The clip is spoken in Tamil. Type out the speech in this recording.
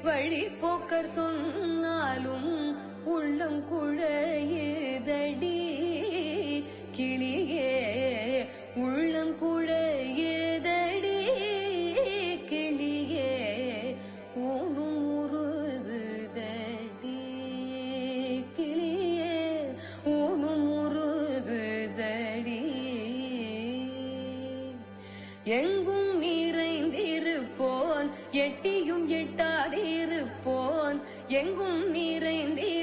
வழிபோக்கர் சொன்னாலும் உள்ளம் குழையுதடி கிளியே உள்ளம் குழையுதடி கிளியே ஊனும் உருகுதடி கிளியே ஊனும் உருகுதடி எங்கும் நிறைந்திருப்போன் எட்டியும் எட்டாதிருப்போன் எங்கும் நிறைந்தி